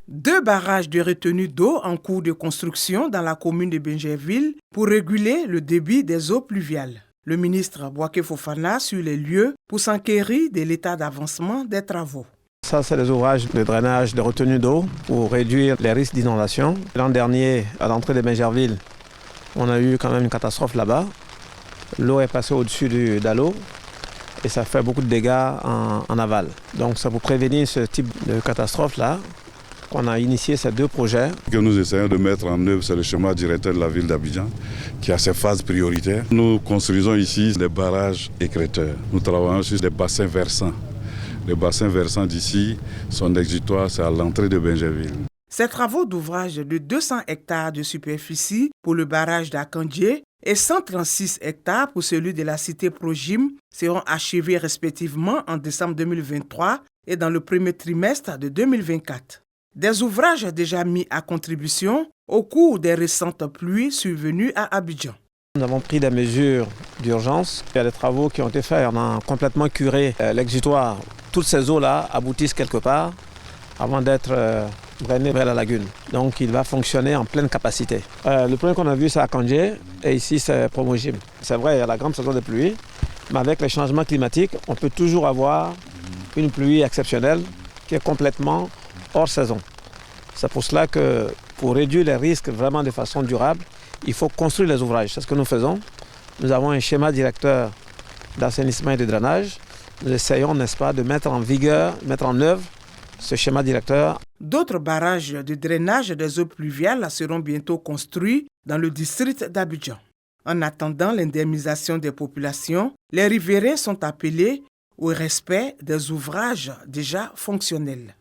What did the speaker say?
2 barrages de retenue d'eau en cours de construction dans la commune de Bingerville pour réguler le débit des eaux pluviales. Le ministre Bouaké Fofana sur les lieux pour s'enquérir de l'état d'avancement des travaux. Ça, c'est des ouvrages de drainage, de retenue d'eau pour réduire les risques d'inondation. L'an dernier, à l'entrée de Bingerville, on a eu quand même une catastrophe là-bas. L'eau est passée au-dessus du Dalo et ça fait beaucoup de dégâts en aval. Donc c'est pour prévenir ce type de catastrophe-là qu'on a initié ces 2 projets. Ce que nous essayons de mettre en œuvre, c'est le schéma directeur de la ville d'Abidjan qui a ses phases prioritaires. Nous construisons ici des barrages écrêteurs. Nous travaillons sur des bassins versants. Les bassins versants d'ici, son exutoire, c'est à l'entrée de Bingerville. Ces travaux d'ouvrage de 200 hectares de superficie pour le barrage d'Akandié et 136 hectares pour celui de la cité Projim seront achevés respectivement en décembre 2023 et dans le premier trimestre de 2024. Des ouvrages déjà mis à contribution au cours des récentes pluies survenues à Abidjan. Nous avons pris des mesures d'urgence. Il y a des travaux qui ont été faits. On a complètement curé l'exutoire. Toutes ces eaux-là aboutissent quelque part avant d'être drainées vers la lagune. Donc il va fonctionner en pleine capacité. Le premier qu'on a vu, c'est Akandié et ici, c'est Promogim. C'est vrai, il y a la grande saison de pluie, mais avec les changements climatiques, on peut toujours avoir une pluie exceptionnelle qui est complètement hors saison. C'est pour cela que pour réduire les risques vraiment de façon durable, il faut construire les ouvrages. C'est ce que nous faisons. Nous avons un schéma directeur d'assainissement et de drainage. Nous essayons, n'est-ce pas, de mettre en vigueur, mettre en œuvre ce schéma directeur. D'autres barrages de drainage des eaux pluviales seront bientôt construits dans le district d'Abidjan. En attendant l'indemnisation des populations, les riverains sont appelés au respect des ouvrages déjà fonctionnels.